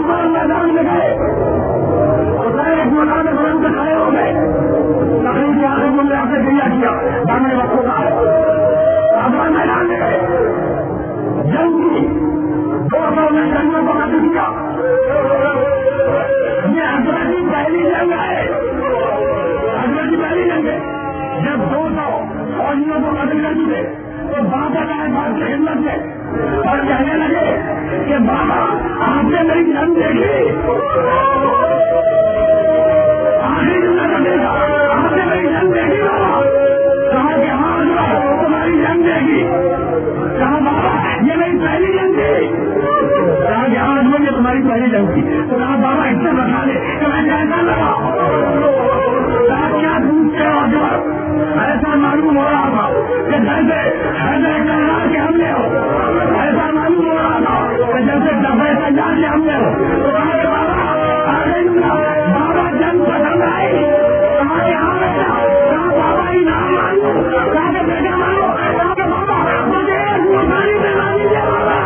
پر میدان میں گئے ایک مکان بلند سے کھڑے ہو گئے تقریب کے آخر میں آپ نے دیا کیا دامنے وقت ہوتا ہے آپ میدان میں گئے جنگ کی 200 میں جنگوں کو قتل کیا یہ حضرت کی پہلی جنگ ہے حضرت کی پہلی جنگ ہے جب 200 فوجیوں کو قتل کر دیے تو بابا کا بات کی خدمت میں اور کہنے لگے کہ بابا آپ نے میری جنگ دیکھی آخری جنگ دیکھا آپ نے میری جنگ دیکھی بابا کہا کہ ہاں تمہاری جنگ دیکھی کہا بابا یہ میری پہلی جنگ تھی کہا کہ آج مجھے تمہاری پہلی جنگ تھی تو کہا بابا اس سے بتا دے کہ میں کیسا لگا کہا کیا پوچھتے ہو جب ایسا معلوم ہو رہا تھا کہ جیسے حیدر کرار کے حملے ہو ایسا معلوم ہو رہا تھا کہ جیسے دفعہ سجاد کے حملے ہو تو کہا کہ بابا بابا جنگ پسند آئی کہا کہ ہاں بیٹا کہا بابا ہی نام مانو کہا کہ بیٹا مانو کہا کہ بابا مجھے ایک مسانی میں مان لیجیے بابا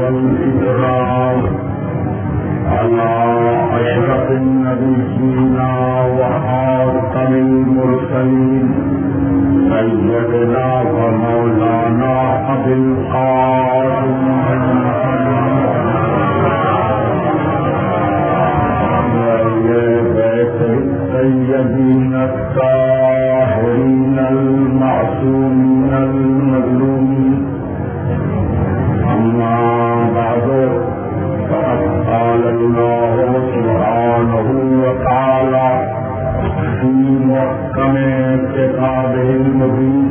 والإكرام على أشرف النبيين وخاتم المرسلين سيدنا ومولانا أبي القاسم السيدين الطاهرين المعصومين المظلومين. أما بعد فقد قال الله سبحانه وتعالى في محكم كتابه المبين: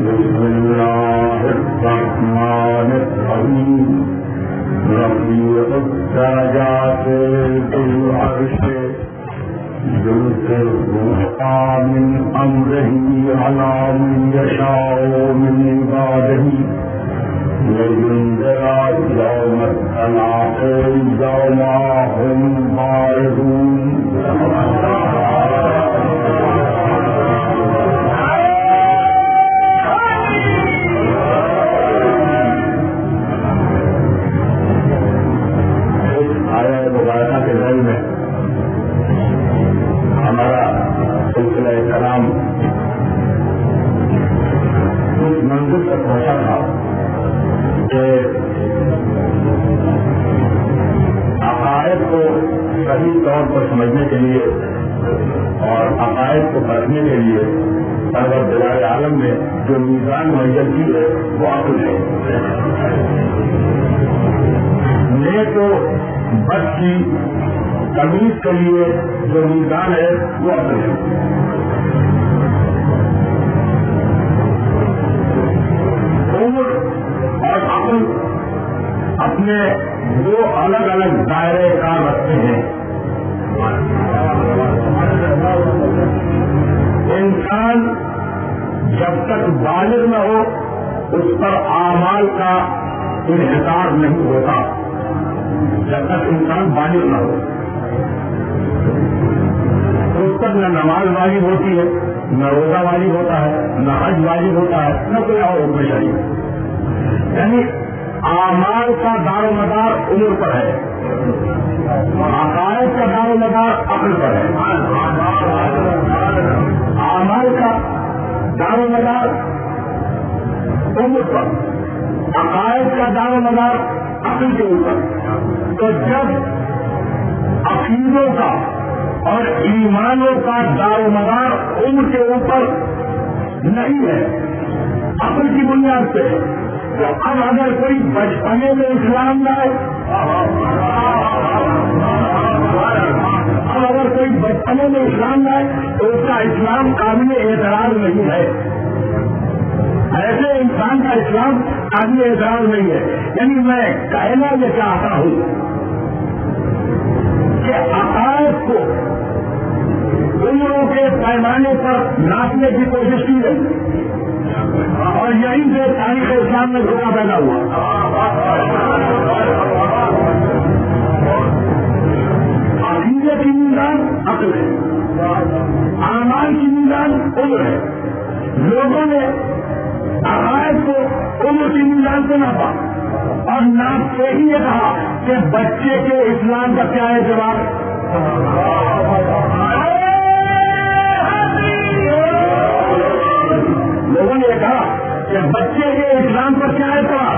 بسم الله الرحمن الرحيم. رفيع الدرجات ذو العرش يلقي الروح من أمره على من يشاء من عباده لينذر يوم التلاق يوم هم بارزون. ہمارا سلسلہ کرام اس منزل تک پہنچا تھا کہ عقائد کو صحیح طور پر سمجھنے کے لیے اور عقائد کو پرکھنے کے لیے پروردگار عالم نے جو میزان معین کی ہے وہ عقل ہے. نیک و بد کی تمیز کے لیے جو میزان ہے وہ عقل ہے. عمر اور عقل اپنے دو الگ الگ دائرے کار رکھتے ہیں. انسان جب تک بالغ نہ ہو اس پر اعمال کا انحصار نہیں ہوتا. جب تک انسان بالغ نہ ہو اس پر نہ نماز واجب ہوتی ہے، نہ روزہ واجب ہوتا ہے، نہ حج واجب ہوتا ہے، نہ کوئی اور حکم شرعی. یعنی اعمال کا دار و مدار عمر پر ہے، عقائد کا دار و مدار عقل پر ہے. اعمال کا دار و مدار عمر پر، عقائد کا دار و مدار عقل کے اوپر. تو جب عقیدوں کا اور ایمانوں کا دار و مدار عمر کے اوپر نہیں ہے، عقل کی بنیاد پہ، تو اب اگر کوئی بچپنے میں اسلام لائے، اب اگر کوئی بچپنے میں اسلام لائے تو اس کا اسلام قابل اعتراض نہیں ہے. ایسے انسان کا اسلام قابل اعتراض نہیں ہے. یعنی میں کہنا یہ چاہتا ہوں کہ عقائد کو عمروں کے پیمانے پر ناپنے کی کوشش کی گئی اور یہیں سے تاریخ اسلام میں دھوکہ پیدا ہوا. عقیدے کی میزان عقل ہے، اعمال کی میزان عمر ہے. لوگوں نے عقائد کو عمر کی میزان سے ناپا اور ناپتے ہی یہ کہا کہ بچے کے اسلام کا کیا ہے جواب. لوگوں نے یہ کہا کہ بچے کے اسلام پر کیا ہے جواب،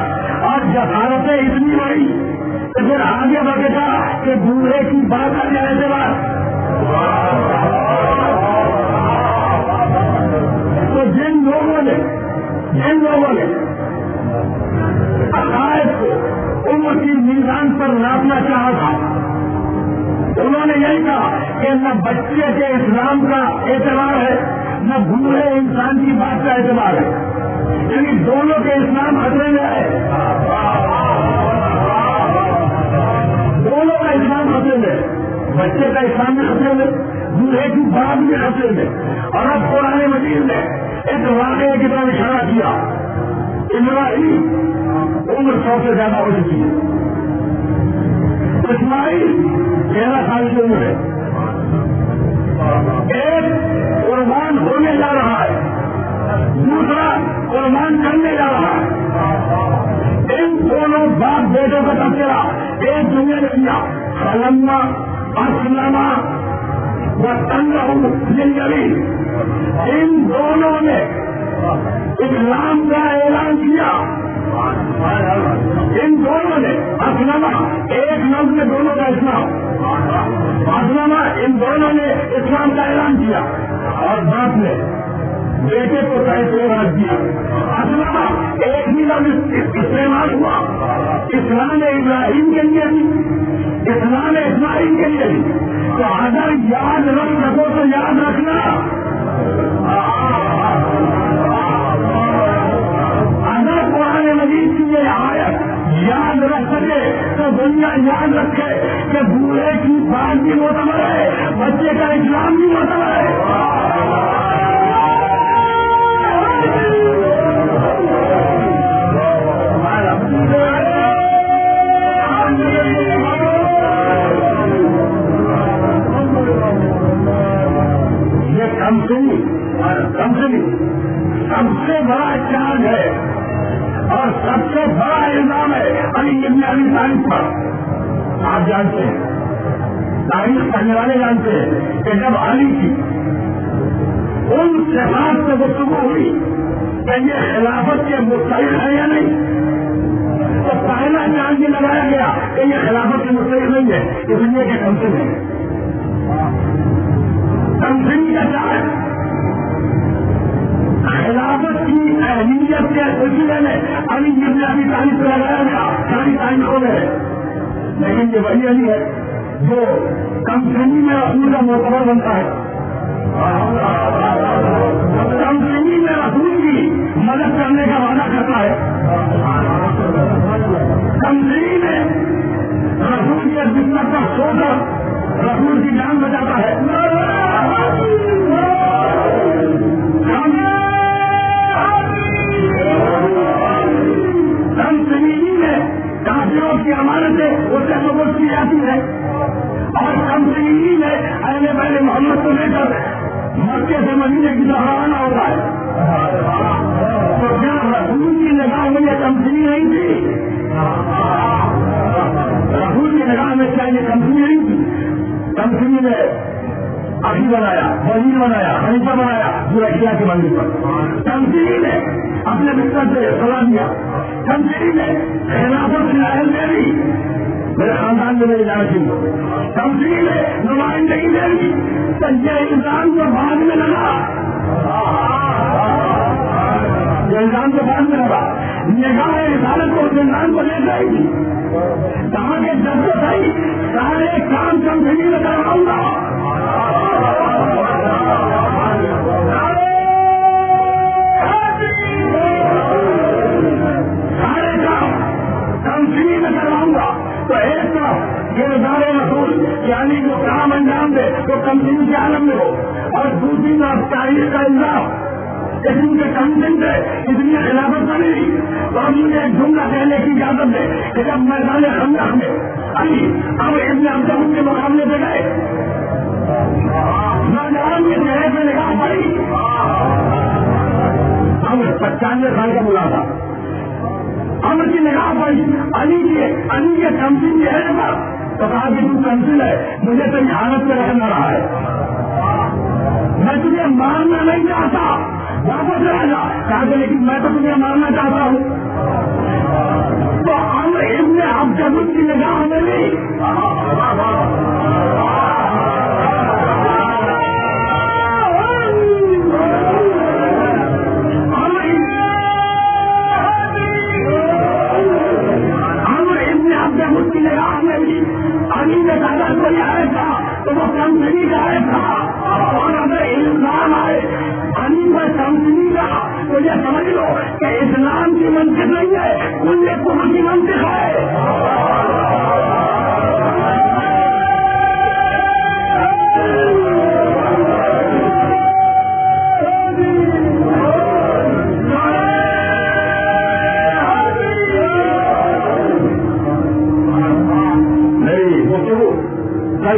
اور جسارتیں اتنی بڑی تو پھر آگے بڑھ کے کہا کہ بوڑھے کی بات کا کیا ہے جواب. تو جن لوگوں نے عقائد کو عمر کی میزان پر ناپنا چاہا تھا انہوں نے یہی کہا کہ نہ بچے کے اسلام کا اعتبار ہے نہ بوڑھے انسان کی بات کا اعتبار ہے. یعنی دونوں کے اسلام خطرے میں ہے، دونوں کا اسلام خطرے میں، بچے کا اسلام بھی خطرے میں، بوڑھے کی بات بھی خطرے میں. اور اب قرآن مجید نے ایک واقعے کی طرف اشارہ کیا. ابراہیم عمر 100 سے زیادہ ہو چکی ہے، اسماعیل 13 سال کی عمر ہے. ایک قربان ہونے جا رہا ہے، دوسرا قربان کرنے جا رہا ہے. ان دونوں باپ بیٹوں کا تذکرہ ایک جملے میں کیا، فلما اسلمہ و تنہو للنبی، ان دونوں نے اسلام کا اعلان کیا. ان دونوں نے اسلمہ، ایک لفظ میں دونوں کا اسلام، اسلمہ ان دونوں نے اسلام کا اعلان کیا اور باپ نے بیٹے کو کیسے رکھ دیا. اسلمہ ایک ہی لفظ استعمال ہوا، اسلام ابراہیم کے لیے بھی، اسلام اسماعیل کے لیے بھی. تو اگر یاد رکھ سکو تو یاد رکھنا، اگر قرآن مجید کی یہ آیت یاد رکھ سکے تو دنیا یاد رکھے کہ بوڑھے کی بات بھی معتبر ہے، بچے کا اسلام بھی معتبر ہے. کمپنی سب سے بڑا چارج ہے اور سب سے بڑا الزام ہے علی ابن ابی طالب پر. آپ جانتے ہیں، تاریخ پڑھنے والے جانتے ہیں کہ جب علی کی ان صفات سے گفتگو ہوئی کہ یہ خلافت کے مستحق ہے یا نہیں، تو پہلا چارج یہ لگایا گیا کہ یہ خلافت کے مستحق نہیں ہے، اس لیے کہ کمپنی ہے. کمپنی کا چارج خلافت کی اہمیت کے سلسلے میں علی ابن ابی طالب سے لگایا گیا ساری تاریخوں میں. لیکن یہ وہی علی ہے جو کمپنی میں رسول کا معتبر بنتا ہے، کمپنی میں رسول کی مدد کرنے کا وعدہ کرتا ہے، کمپنی میں رسول کے دشمن کا سو کر رسول کی جان بچاتا ہے. کمپنی میں کافروں کی امانتیں اسے قبول کی جاتی ہے اور کمپنی میں اہل بیت محمد کو لے کر مکے سے مدینے کی طرف روانہ ہوتا ہے. تو کیا رسول کی نگاہ میں یہ کمپنی نہیں تھی؟ رسول کی نگاہ میں کیا یہ کمپنی نہیں تھی؟ کمپنی میں ابھی بنایا، وزیر بنایا، خلیفہ بنایا جرائیہ کے مندر پر. کمپنی نے اپنے مقصد سے سزا دیا، کمپنی نے خلافت نائل دے دی، میرے خاندان میں میری جانچی، کمپنی نے نمائندگی دے دی. تو یہ الزام جو بعد میں لگا، یہ الزام جو بعد میں لگا، نگاہ رسالت کو زندان کو لے جائے گی. کہاں کے جب تو صحیح سارے کام کمپنی میں کرواؤں گا. سارے کام کمپنی میں کرواؤں گا. تو ایک طرف یہ نظارے رسول یعنی جو کام انجام دے وہ کمپنی کے عالم میں ہو، اور دوسری طرف تاریخ کا الزام ان کے کمپنی سے اتنی خلافت بنی. تو ہم مجھے ایک جملہ کہنے کی اجازت دے کہ جب میدان خندق میں علی اب ابن عبداللہ کے مقابلے پہ گئے، نوجوان کے چہرے پہ نگاہ پڑی، اب 95 سال کا بلا تھا، امر کی نگاہ پڑی علی کے کمپنی کے چہرے پر، تو کہا کہ تو کنسل ہے، مجھے تو حالت میں رکھنا رہا ہے، میں تجھے مارنا نہیں چاہتا، واپس رہ جا. کہا کہ لیکن میں تو تجھے مارنا چاہتا ہوں. تو ہم ابن عبداللہ کی نگاہ میں نہیں، کی نگاہ میں بھی علی نے کہا کوئی آئے تھا تو وہ کمپنی کا آئے تھا، اور اگر الزام آئے علی میں کمپنی کا تو یہ سمجھ لو کہ اسلام کی منطق نہیں ہے، ان میں کفر کی منطق ہے.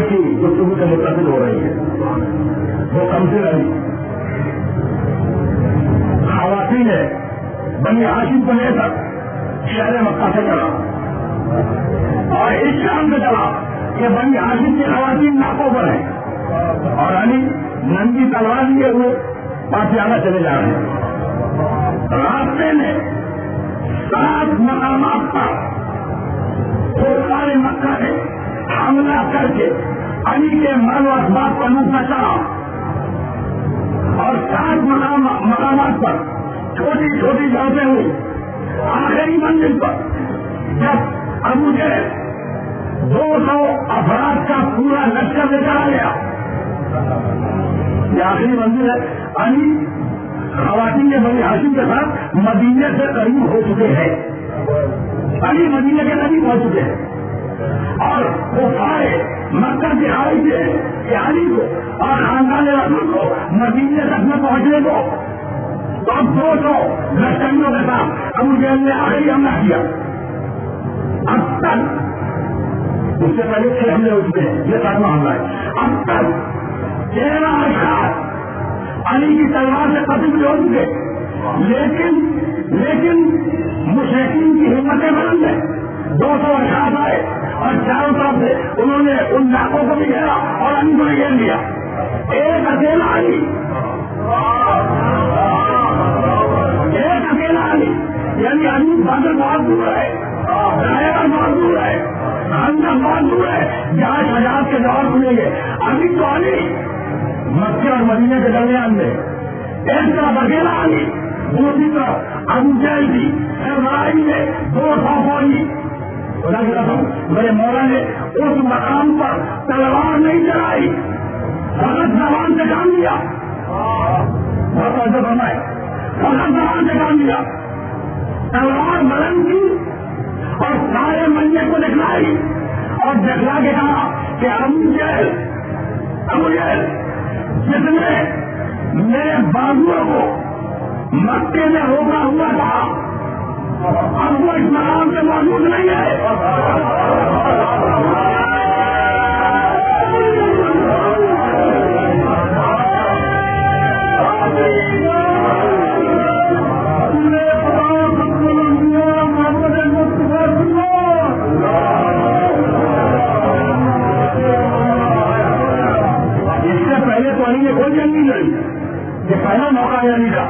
کی گفتگو سے متصل ہو رہی ہے، وہ کم سے رہی خواتین ہے بنی ہاشم کو لے کر شہر مکہ سے چلا اور اس شام سے چلا کہ بنی ہاشم کی خواتین ناکوں پر ہیں اور علی ننگی تلوار لیے ہوئے پاتیانہ چلے جا رہے ہیں. راستے میں 7 مقامات پر سارے مکہ نے حملہ کر کے علی کے مال و اسباب پر لوٹنا چاہا اور 7 مقامات پر چھوٹی چھوٹی جھڑپیں ہوئی. آخری منزل پر جب ابو جہل 200 افراد کا پورا لشکر لے کر آ گیا. یہ آخری منزل ہے. علی خواتین کے بنی ہاشم کے ساتھ مدینے سے قریب ہو چکے ہیں. علی مدینے کے قریب ہو چکے ہیں اور وہ سارے مکہ کے حالی تھے کہ علی کو اور خاندان رسول کو مدینے تک میں پہنچنے کو. تو اب 200 لشکریوں کے ساتھ ابو جہل نے آخری حملہ کیا. اب تک اس سے پہلے 6 حملے ہو چکے ہیں. یہ 7واں حملہ ہے. اب تک 13 اشخاص علی کی تلوار سے قتل بھی ہو چکے. لیکن مشرکین کی ہمتیں بلند ہیں. 200 اشخاص آئے اور چاروں طرف سے انہوں نے ان ناکوں کو بھی گھیرا اور علی کو بھی گھیر لیا. ایک اکیلا علی یعنی علی بدر بہت دور ہے, خیبر بہت دور ہے, خندق بہت دور ہے, جہاں شجاعت کے دور کھلیں گے. ابھی تو علی مکے اور مدینے کے درمیان میں ایک طرف اکیلا علی, دوسری طرف ابو جہل بھی سربراہی میں 200 فوجی. خدا کی قسم میرے مولا نے اس مقام پر تلوار نہیں چلائی, فقط زبان سے کام لیا. بہت عزت فرمائے, فقط زبان سے کام لیا. تلوار بلند کی اور سارے مجمع کو دکھلائی اور دکھلا کے کہا کہ ابو جہل جس نے میرے بازوؤں کو مکے میں روکا ہوا تھا اب وہ اس مقام سے موجود نہیں ہے. کوئی جنگ نہیں لڑی. یہ پہلا موقع ہے علی کا.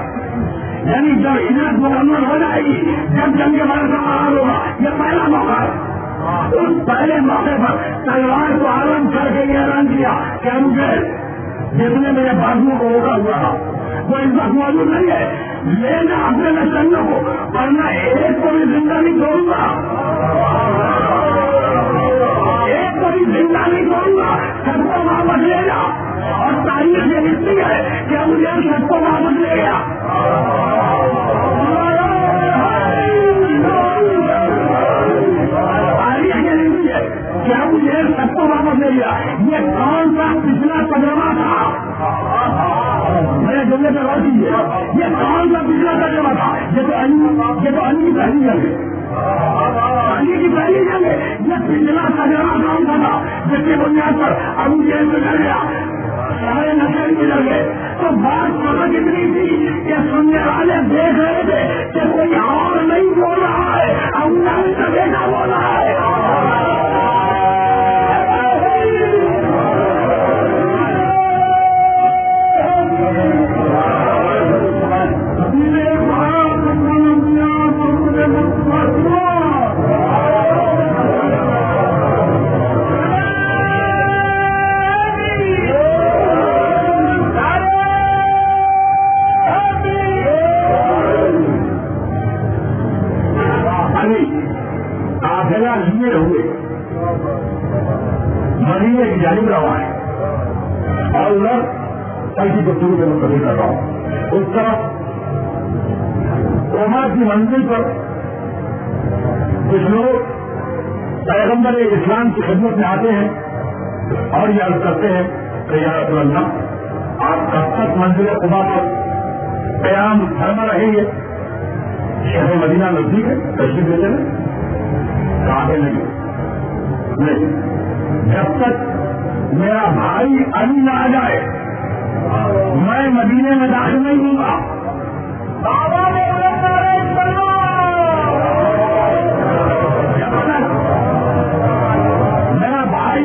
یعنی جب ہجرت مکمل ہو جائے گی, جب جنگ کے بارے میں آغاز ہوگا, یہ پہلا موقع ہے. اس پہلے موقع پر تلوار کو عالم کر کے یہ اعلان کیا کہ ابو جہل جس نے میرے بازوؤں کو روکا ہوا تھا وہ اس وقت موجود نہیں ہے. لینا اپنے لشکریوں کو, ورنہ ایک کو بھی زندہ نہیں چھوڑوں گا, ایک کو بھی زندہ نہیں چھوڑوں گا. سب کو واپس لے جا. اور تاریخ یہ لکھتی ہے کہ ابو جہل سب کو واپس لے گیا. تاریخ یہ لکھتی ہے کہ ابو جہل سب کو واپس لے گیا. یہ کون سا پچھلا تجربہ تھا؟ میرے جملے پہ غور کیجیے, یہ کون سا پچھلا تجربہ تھا؟ یہ تو علی کی پہلی جنگ ہے. علی کی پہلی جنگ ہے. یہ پچھلا تجربہ کون سا تھا جس کی بنیاد پر ابو جہل میں ڈر گیا, سارے نشے بھی لگ گئے. تو بات سمجھ اتنی تھی کہ سننے والے دیکھ رہے تھے کہ کوئی اور نہیں بول رہا ہے, ابو جہل کا بیٹا بول رہا ہے. مدینے کی جانب رواں ہے اور ادھر ایسی گفتگو کے مقابلے کر رہا ہوں. اس طرف عمر کی منزل پر کچھ لوگ پیغمبر اسلام کی خدمت میں آتے ہیں اور یہ عرض کرتے ہیں کہ یا رسول اللہ, آپ کب تک منزل قبا پر قیام فرما رہیں گے؟ شہر مدینہ نزدیک ہے, تشریف دیتے ہیں. کہاں نہیں, جب تک میرا بھائی علی نہ آ جائے میں مدینے میں داخل نہیں ہوں گا. جب تک میرا بھائی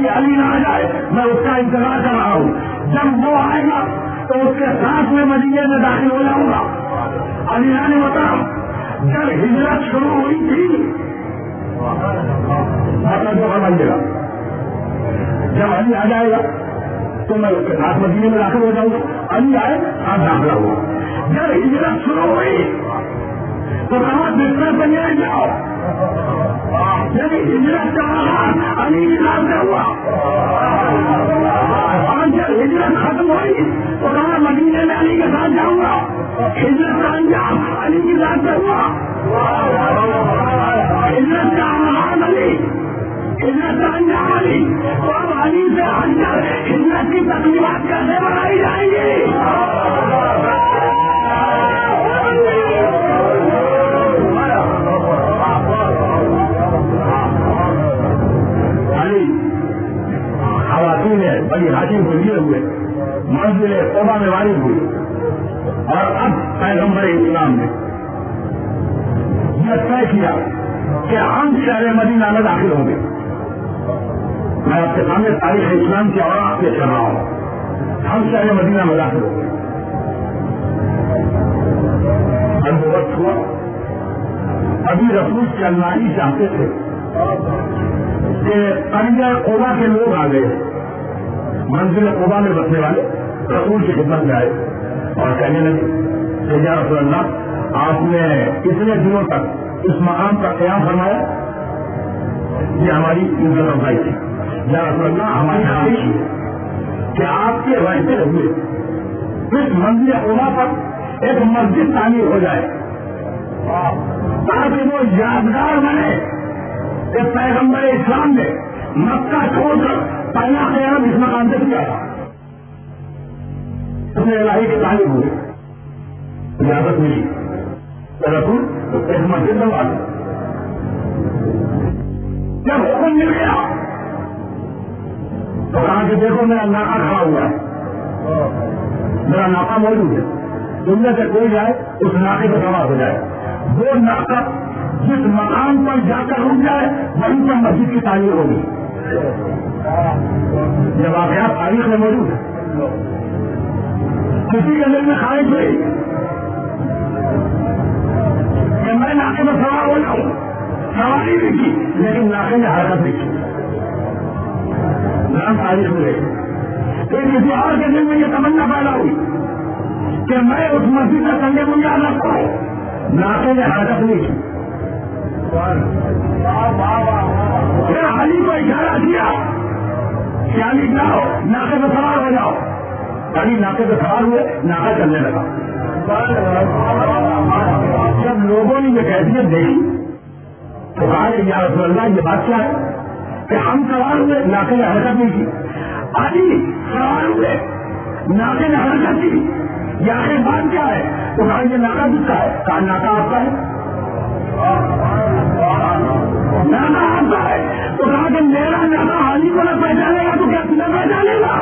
میں اس کا انتظار کر رہا ہوں. جب وہ آئے گا تو اس کے ساتھ میں مدینے میں داخل ہو جاؤں گا. علی نے بتایا جب ہجرت شروع ہوئی تھی جو بنیے گا جب علی آ جائے گا تو میں اس کے ساتھ مدینے میں داخل ہو جاؤں گا. علی آئے آپ داخلہ ہوا. جب ہجرت شروع ہوئی تو کہاں بستر پہ لے جاؤ. جب ہجرت کا آغاز علی کے نام سے ہوا اور جب ہجرت ختم ہوئی تو کہاں مدینے میں علی کے ساتھ جاؤں گا. ہجرت کا انجام علی کی ذات سے ہوا. ہجرت کا آغاز علی, ہجرت کا انجام علی. تو اب علی سے ہٹ کر ہجرت کی تقریبات کیسے بنائی جائیں گی؟ علی خواتین بڑی حاکم کو لیے ہوئے منزل قبا میں وارد ہوئی اور اب پیغمبر اسلام نے یہ طے کیا کہ ہم شہر مدینہ میں داخل ہوں گے. میں آپ کے سامنے تاریخ اسلام کی اوراق پیش کر رہا ہوں. ہم شہر مدینہ میں داخل ہوں گے. اب وہ وقت ہوا ابھی رسول چلنا ہی چاہتے تھے کہ قریہ قبا کے لوگ آ گئے. منزل قبا میں بسنے والے رسول کی خدمت میں آئے اور کہنے لگے کہ یا رسول اللہ آپ نے اتنے دنوں تک اس مقام کا قیام فرمایا, یہ ہماری عزت افزائی تھی. یا رسول اللہ ہماری خواہش ہے کہ آپ کے رہتے ہوئے اس منزل قبا پر ایک مسجد تعمیر ہو جائے تاکہ وہ یادگار بنے کہ پیغمبر اسلام نے مکہ چھوڑ کر پہلا قیام اس مقام سے کیا تھا. اس نے الہی کی تعلیم ہوئی, اجازت ملی رسول ایک مسجد بنوا دی. جب حکم مل گیا تو کہا کہ دیکھو میرا ناکا کھڑا ہوا ہے, میرا ناکا موجود ہے, تم میں سے کوئی جائے اس ناکے پہ سوار ہو جائے. وہ ناکا جس مقام پر جا کر رک جائے وہیں پر مسجد کی تعمیر ہوگی. یہ واقعات تاریخ میں موجود ہے. کسی کے دل میں خواہش ہوئی کہ میں ناکے میں سوار ہو جاؤں, سواری بھی کی لیکن ناکے میں حرکت نہیں کی. نام تاریخ میں پھر کسی اور کے دل میں یہ تمنا پیدا ہوئی کہ میں اس مسجد کا سنگے بنیاد رکھتا ہوں, ناکے میں حرکت نہیں کی. پھر علی کو اشارہ کیا کہ علی جاؤ ناکے میں سوار ہو جاؤ. علی ناکے پہ سوار ہوئے, ناکا چلنے لگا. جب لوگوں نے یہ کیفیت دیکھی تو کہا کہ یا رسول اللہ یہ بات کیا ہے کہ ہم سوار ہوئے ناکے میں حرکت نہیں کی, علی سوار ہوئے ناکے میں حرکت کی, یہ آخر بات کیا ہے؟ تو کہا یہ ناکا کس کا ہے؟ کہا ناکا آپ کا ہے. ناکا آپ کا ہے تو کہا کہ میرا ناکا علی کو نہ پہچانے گا تو کیا تمہیں پہچانے گا؟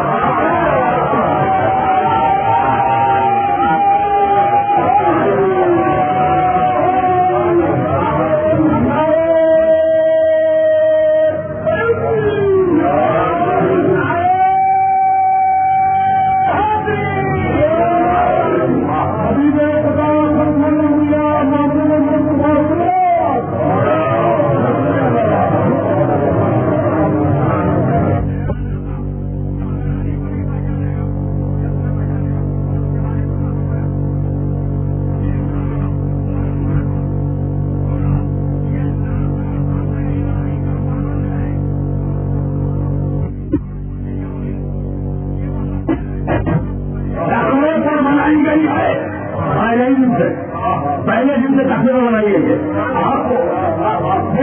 پہلے دن سے تقریبا بنائی گئی ہے آپ کو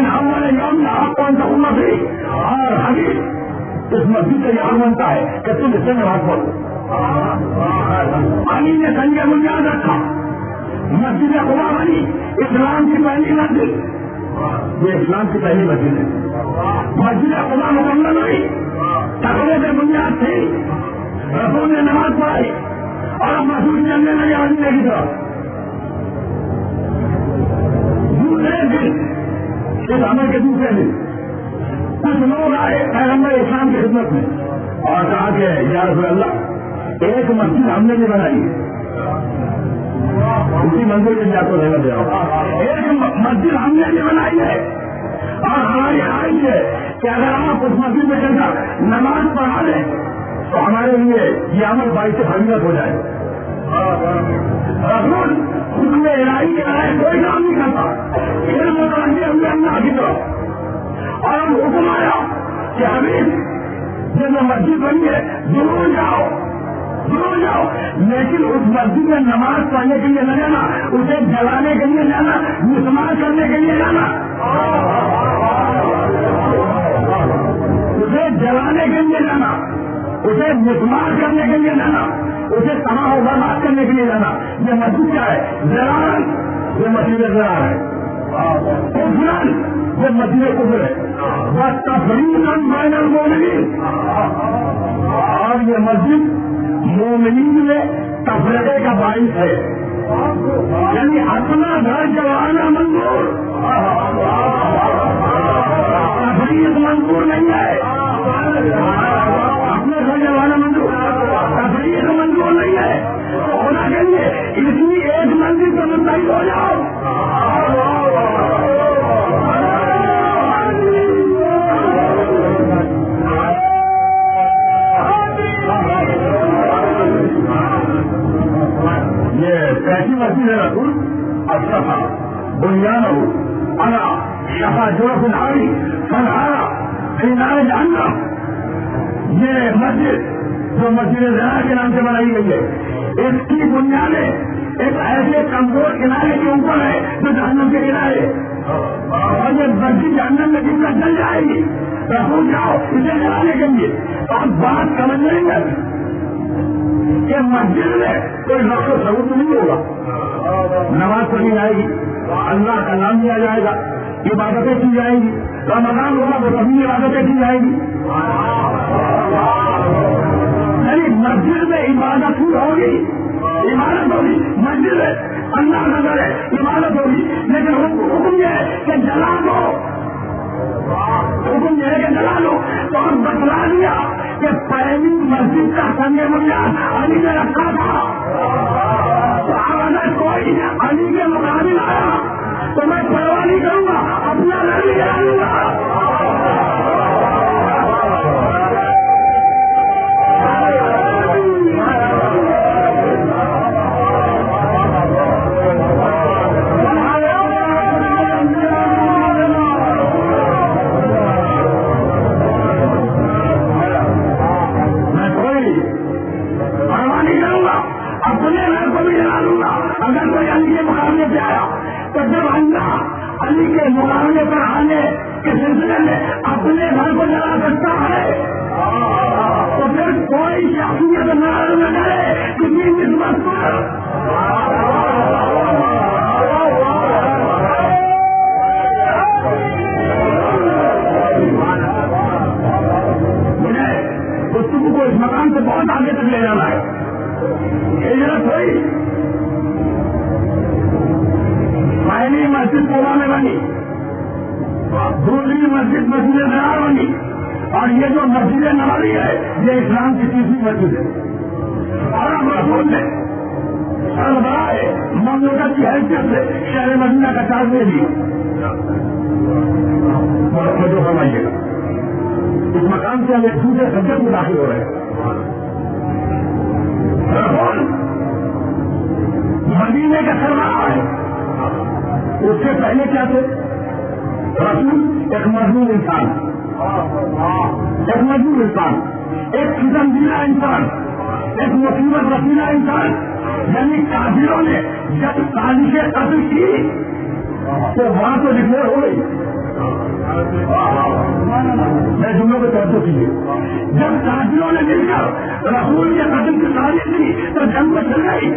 ہمارے نام میں آپ کو انتخاب بھی اور حدیث اس مسجد سے یاد بنتا ہے کہ تم اس سے نماز پڑھو. علی نے سنجے بنیاد رکھا, مسجد قبا بنی اسلام کی پہلی مسجد, یہ اسلام کی پہلی مسجد ہے. مسجد قبا مکمل ہوئی, تقوی سے بنیاد تھی, رسول نے نماز پڑھائی اور اب مسجد چلنے لگے مدینے کی طرف. دوسرے دن اس عمل کے دوسرے دن کچھ کچھ لوگ آئے پیغمبر اسلام کی خدمت میں اور کہا کہ یا رسول اللہ ایک مسجد ہم نے بھی بنائی ہے، اسی منزل کے جا کو رہنا دے رہا ہوں، ایک مسجد ہم نے بھی بنائی ہے اور ہماری خواہش ہے کہ اگر آپ اس مسجد میں چل کر نماز پڑھا لیں تو ہمارے لیے یہ عمل باعث فضیلت ہو جائے۔ رسول حکم الہی کے بغیر کوئی کام نہیں کرتا، علم متوجہ ہوئے اللہ کی طرف اور ہم حکم آیا کہ حبیب جب وہ مسجد بنی ہے ضرور جاؤ ضرور جاؤ، لیکن اس مسجد میں نماز پڑھنے کے لیے نہ جانا، اسے جلانے کے لیے جانا، مسمار کرنے کے لیے جانا، اسے جلانے کے لیے جانا، اسے مسمار کرنے کے لیے جانا، اسے تباہ و برباد کرنے کے لیے جانا۔ یہ مسجد کیا ہے؟ زرار، یہ مسجد زرار ہے، کفران یہ مسجد کفر ہے، بس تفریح بین المومنین، اور یہ مسجد مومنین میں تفرقے کا باعث ہے، یعنی اپنا گھر جلانا منظور، تفریح منظور نہیں ہے، اپنا گھر جلانا منظور، تفریح منظور نہیں ہے، تو ہونا چاہیے اسی ایک منزل پر منتقل ہو جاؤ۔ کیسی مسجد ہے رسول؟ اصطفا بنیان ہو انا شفا جرف الحاری فنہارا فی نار جہنم، یہ مسجد جو مسجد زرار کے نام سے بنائی گئی ہے، اس کی بنیادیں ایک ایسے کمزور کنارے کے اوپر ہے جو جہنم کے کنارے، اور یہ مسجد جہنم میں جس کا جل جائے گی رسول جاؤ اسے جلانے کے لیے، اور بات سمجھ لیں گے کہ مسجد میں کوئی نقص و ثبوت نہیں ہوگا، نماز پڑھی جائے گی، اللہ کا نام لیا جائے گا، عبادتیں کی جائیں گی، رمضان ہوگا تو سبھی عبادتیں کی جائیں گی، یعنی مسجد میں عبادت ہوگی، عبادت ہوگی، مسجد ہے اللہ کا گھر ہے، عبادت ہوگی، لیکن حکم یہ ہے کہ جلا دو، حکم یہ ہے کہ جلا دو، تو ہم بتلا دیا کہ پہلی مسجد کا سنگ بنیاد علی نے رکھا تھا، اگر کوئی علی کے مقابل آیا تو میں پرواہ نہیں کروں گا، اپنا گھر بھی جلا لوں گا۔ اگر کوئی علی کے مقابلے پہ آیا تو جب اللہ علی کے مقابلے پر آنے کے سلسلے میں اپنے گھر کو جلا سکتا ہے تو پھر کوئی شخصیت ناراض نہ کرے کسی نسبت پر۔ مجھے گفتگو کو اس مقام سے بہت آگے تک لے جانا ہے۔ ہجرت ہوئی، پہلی مسجد کوبا میں بنی، دوسری مسجد مسجد زرار بنی، اور یہ جو مسجد نبوی ہے یہ اسلام کی تیسری مسجد ہے، اور اب رسول نے سربراہ مملکت کی حیثیت سے شہر مدینہ کا چارج دے دیا۔ جو فرمائیے گا اس مقام سے ہم ایک دوسرے سبجیکٹ میں داخل ہو رہے ہیں۔ رسول مدینے کا سربراہ ہے، اس سے پہلے کیا تھے؟ رسول ایک مظلوم انسان، ایک مظلوم انسان، ایک قسم دینا انسان، ایک مصیبت رسیدہ انسان، یعنی کافروں نے جب سازش قتل کی تو وہاں تو ڈکلیئر ہو گئی، میں جملوں کو توجہ کیجیے، جب کافروں نے مل کر رسول کے قتل کی سازش کی تو جنگ میں چل گئی،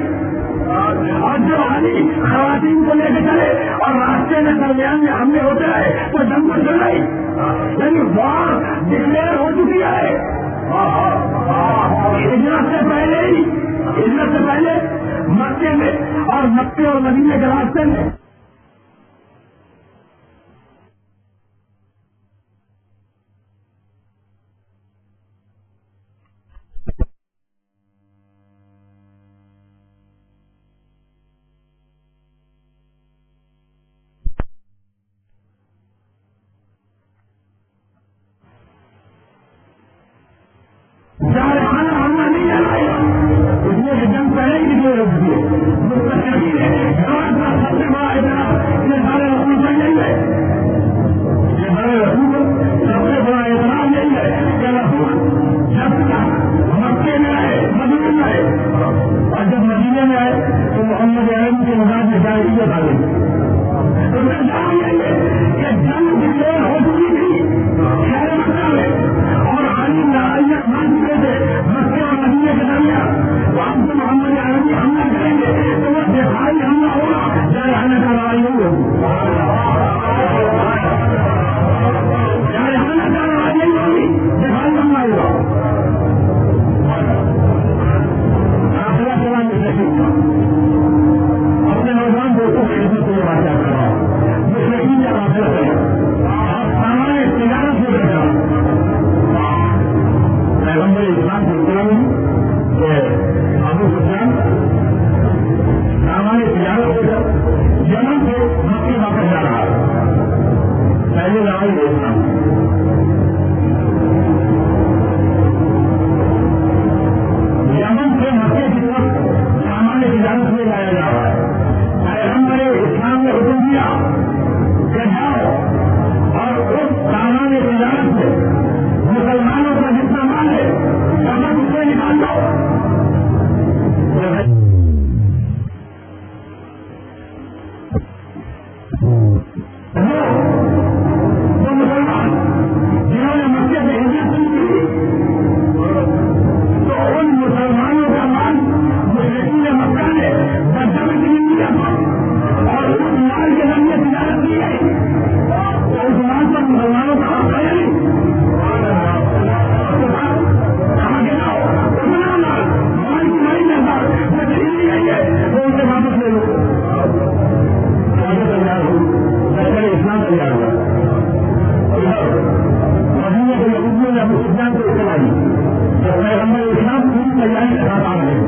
اور جب علی خواتین کو لے کے چلے اور راستے میں درمیان میں حملے ہوتے رہے تو جنگ میں چل گئی، یعنی وار ڈکلیئر ہو چکی ہے۔ ہجرت سے پہلے ہی، ہجرت سے پہلے مکے میں اور مکے اور مدینے کے راستے میں جارحانہ حملہ نہیں چلائے گا. اس نے جنگ پہلے ہی کسی روک دیے. مستقبل ہے جماعت کا سب سے بڑا اعتراض یہ سارے رسول سے نہیں ہے. یہ سارے رسول سب سے بڑا اعتراض نہیں ہے کہ رسول جب تک مکے میں آئے مدینے میں آئے اور جب مدینے میں آئے تو محمد عربی کے مزاج میں جاہلیت آ گئی. تو میں جان لیں گے کہ جنگ ڈکلیئر ہو چکی تھی شہر مکہ میں اور عالم لڑائیاں مان چکے تھے مکے اور مدینے کے درمیان. تو ہم تو محمد عربی حملہ کریں گے تو وہ دفاعی حملہ ہوگا جارحانہ کا لڑائی نہیں ہوگی. جارحانہ کا لڑائی نہیں ہوگی دفاعی حملہ ہوگا. اپنے نوجوان دوستوں کی خدمت میں بات کر رہا ہوں. مسلمین کا قافلہ ہے آپ سامان تجارت سے بیٹھا پیغمبر اسلام کو اسلام کہ ابو سفیان سامان تجارت سے یمن سے مکے واپس جا رہا ہے. پہلے لڑائی دیکھنا یمن سے مکے کی طرف سامان تجارت میں لایا جا رہا ہے. پیغمبر اسلام نے حکم دیا کہ جاؤ اور اس سامان تجارت سے مسلمانوں کا جتنا مال ہے سب اسے نکال دو. تو مسلمان جنہوں نے مکے سے ہجرت کی تھی تو ان مسلمانوں کا مال مشرکین مکہ نے بدہ میں قبول کیا تھا اور اس مال کے ذریعے تجارت کی گئی. تو اس مال پر مسلمانوں کا حق ہے نہیں. کہاں گیا اتنا مال کی نہیں لیتا وہ خرید لی گئی ہے تو اسے واپس لے لو. تیار ہو پہلے اسلام تیار ہوا مدینے کے یہودیوں نے ابو سفیان کو اطلاع دی تو پیغمبر اسلام پوری تیاری کے ساتھ آ رہے ہیں.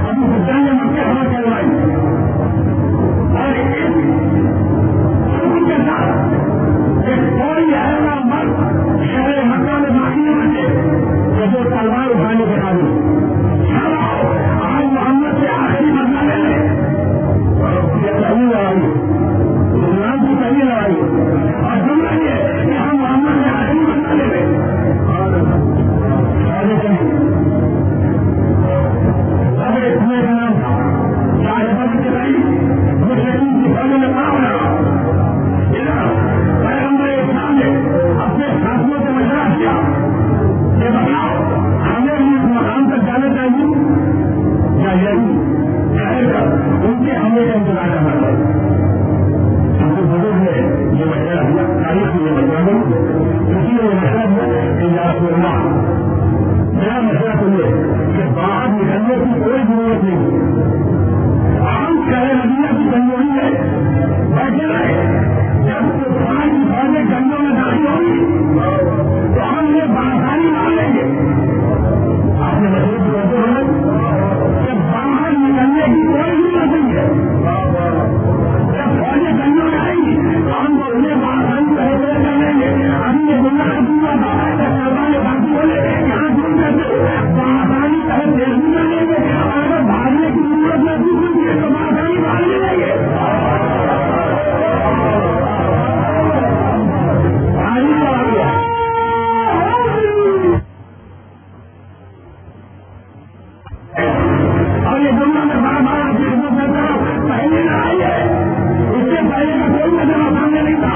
ابو سفیان نے مکے حملہ کروائی اور کے ساتھ ایک کوئی ایسا مرد شہر مکہ میں باقی نہیں بچے کہ جو تلوار اٹھانے کے قابل. آج محمد سے آخری بدلہ لے لیں. یہ پہلی لڑائی اسلام کی پہلی لڑائی اور دوسرا یہ کہ ہم محمد سے آخری بدلہ لے لیں. اب اتنے کا نام تھا چاہے بد کے بھائی مسلم کی فوجوں میں کہاں ہونا. پیغمبر اسلام نے اپنے ساتھیوں سے مشورہ کیا کہ بتاؤ ہمیں بھی اس مقام تک جانا چاہیے یا یہی ٹھہر کر ان کے حملے کا انتظار کرنا چاہیے. ہم کو ضرور ہے یہ مشورہ ہوا تاریخ میں مشورہ اسی لیے مشورہ ہوا کہ یا رسول اللہ میرا مشورہ سنیے کہ باہر نکلنے کی کوئی ضرورت نہیں. ہم شہر مدینہ کی گنجوڑی میں بیٹھے رہے. جب طوفان کی فوجیں گنجوں میں داخل ہوگی تو ہم یہ بآسانی مان لیں گے. آپ نے مشہور کرتے ہوئے کہ باہر نکلنے کی کوئی ضرورت نہیں ہے. جب فوجیں گنجوں میں آئیں گی تو ہم کو انہیں بآسانی پہلے کر لیں گے. ابھی یہ دنیا کا دنیا تھا سرکار باقی بولے یہاں دور کرتے بآسانی پہلے دیکھ بھی کر لیں گے. اگر بھاگنے کی ضرورت محسوس ہوتی ہے تو بآسانی بھاگ لے لیں گے. اور یہ دنیا میں بڑا بڑا خدمت کرتا ہوں پہلے لڑائی ہے. اس سے پہلے کا کوئی نظر سامنے نہیں تھا.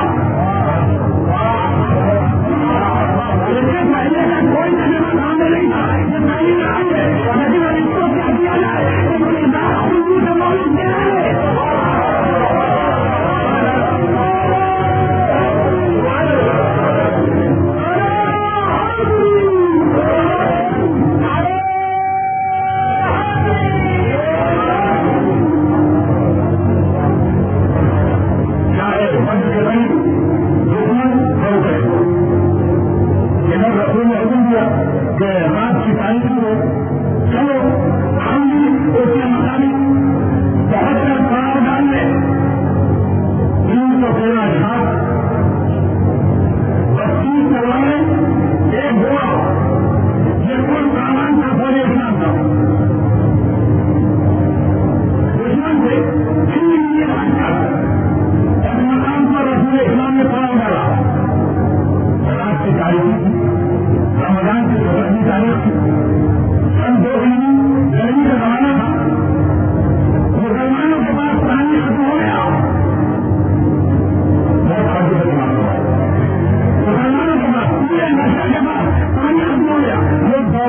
اس سے پہلے کا کوئی نظر سامنے نہیں تھا. یہ پہلی لڑائی ہے لیکن اب اس کو کیا کیا جائے سے معلوم کیا ہے. کہ رات کی تاریخ میں چلو ہم بھی اس کے مطابق بہت سارے پڑاؤ ڈال لیں. 313 جہاز 32 تلواریں ایک گھوڑا یہ کل سامان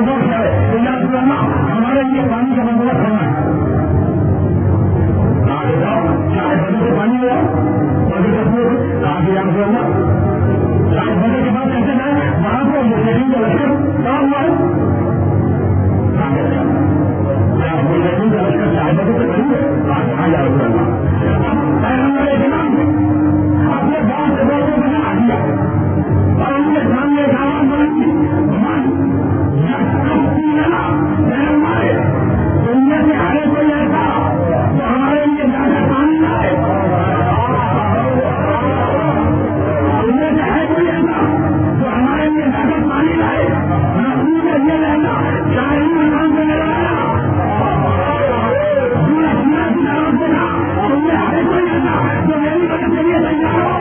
دوست ہے ہمارے لیے پانی کا بندوبست کرنا ہے. چاہے بدل سے پانی ہوا آپ سے ہوگا چاہے بدل کے بعد کیسے جائیں وہاں کو مسلم کا لشکر کہاں ہوا ہے مسلم کا لشکر چاہے بدل سے کریں گے آپ کہاں جا رہے ہیں اپنے گاؤں سے بہت بنا دیا اور ان کے سامنے آواز بنی ہمارے دنیا سے ہرے کوئی ایسا تو ہمارے لیے زیادہ پانی لائے دنیا سے ہے کوئی ایسا تو ہمارے لیے زیادہ پانی لائے رسول کا یہ رہنا چاہے نام سے لگایا دینا تمہیں ہرے کوئی ایسا جو میری مدد کے لیے تیار ہو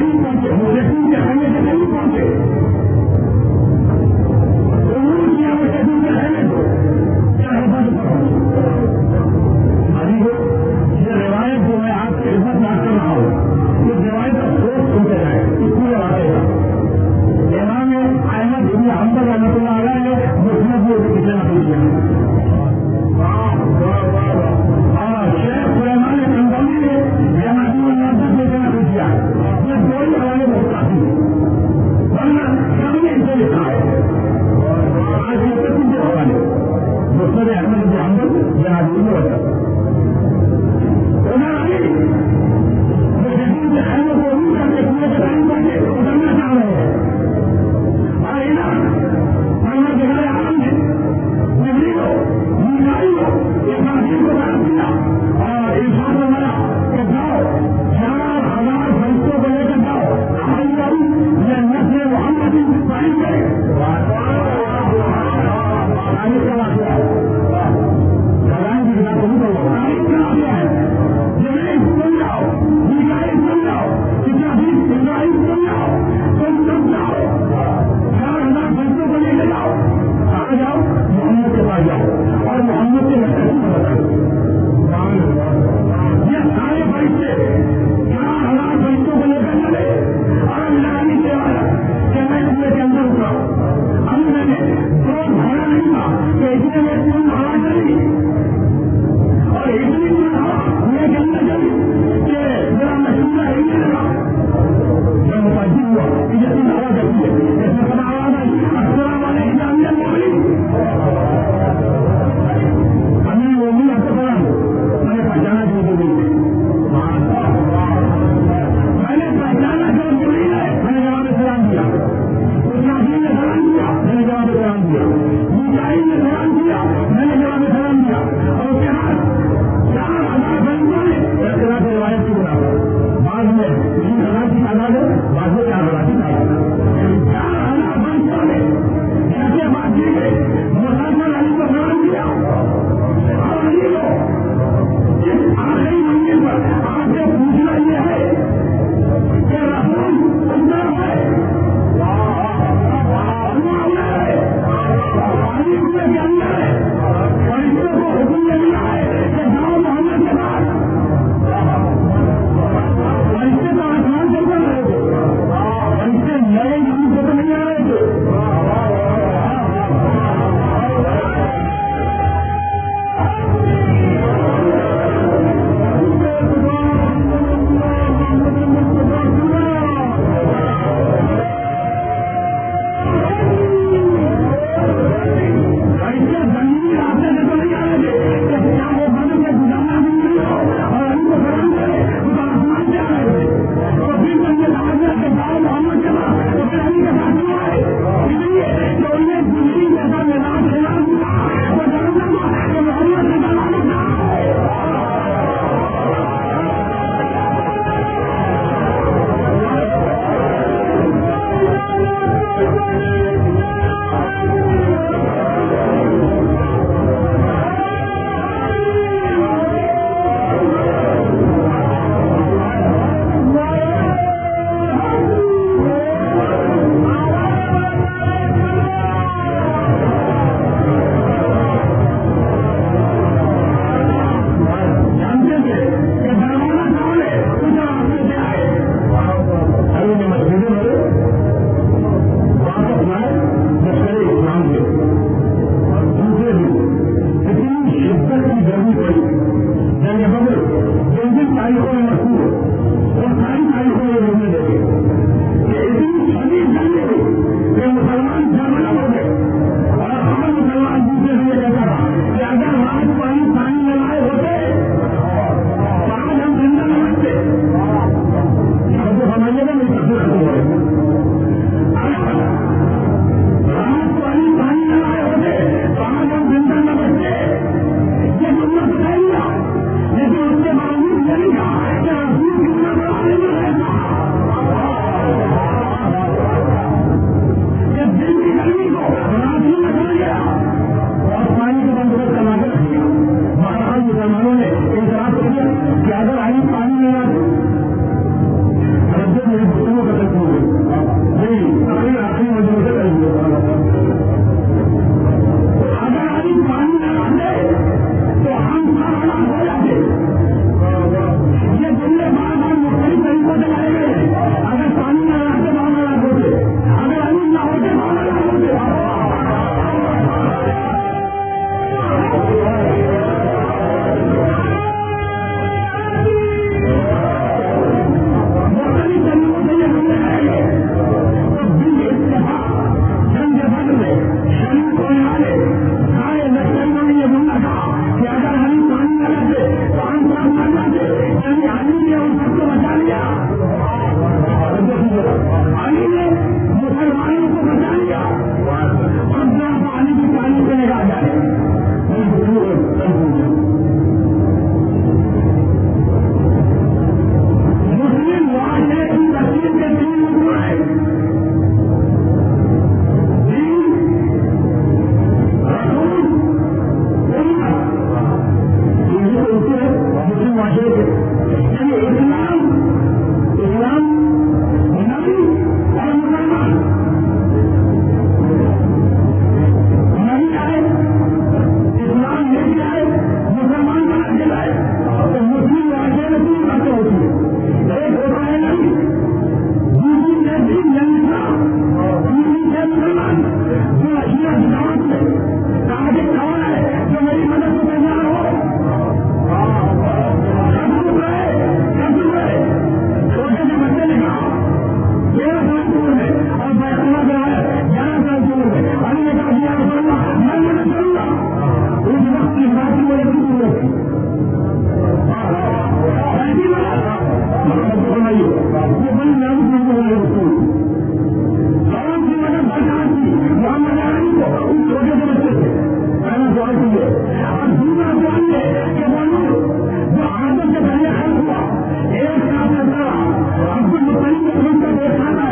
قریب پہنچے، مشرقین کے خیمے کے قریب پہنچے، عبور کیا مشرقین کے خیمے کو، کیا حفاظت یہ روایت جو میں آپ کی خدمت میں کر رہا ہوں، اس روایت کا سوچ سنتے رہے اس پورے واقعے کا۔ امام احمد بن حنبل رحمۃ اللہ علیہ نے مسند کو کتنا نقل کیا، اور شیخ سلیمان حنبلی نے جماعت المنافق کو کتنا نقل کیا، یہ کوئی حوالے بہت کافی ورنہ 13 سال کی عمر میں اور بیٹھنا جو ہے 11 سال کی عمر میں علی نے کہا یا رسول اللہ میں مدد کروں گا. اس وقت کی بات کی مدد کی ضرورت ہے. ایسی مدد فرمائیے یہ بڑی نعمت ہے رسول لوگوں کی مدد برداشت کی محمد علی کو اس چھوٹے سے بچے سے پہلا سوال کیجیے. اور دوسرا سوال یہ کہ بولو جو آدم سے پہلے خلق ہوا ایک ساتھ عبد المطلب کا دیکھا تھا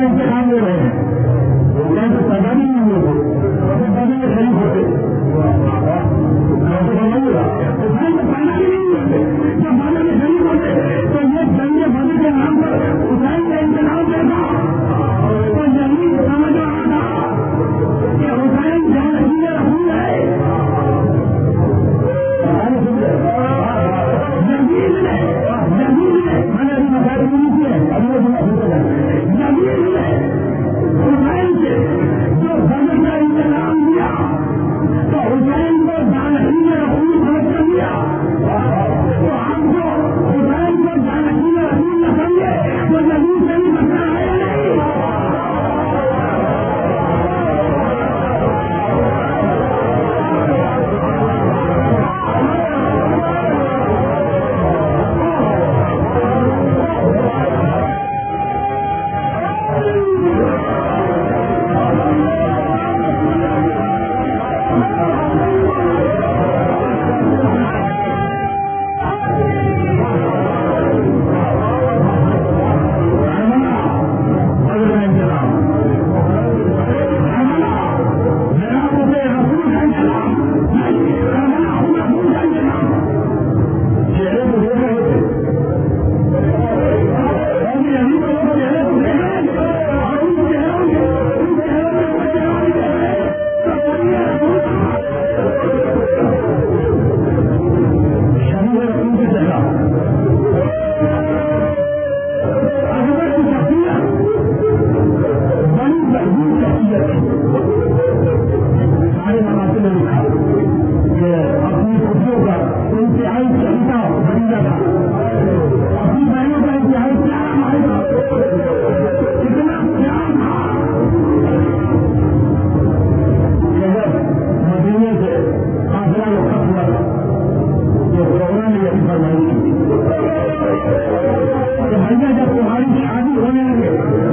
کا انتخاب لے رہے ہیں تو پیدا بھی نہیں ہوتے پیدا میں شریف ہوتے حسین تو پیدا بھی نہیں ہوتے جب پیدا میں شریف ہوتے تو یہ جنگ بدر کے نام پر حسین کا انتخاب دیتا تو یہی سمجھ رہا تھا کہ حسین جانشین رسول ہے جب تمہاری شادی ہونے لگے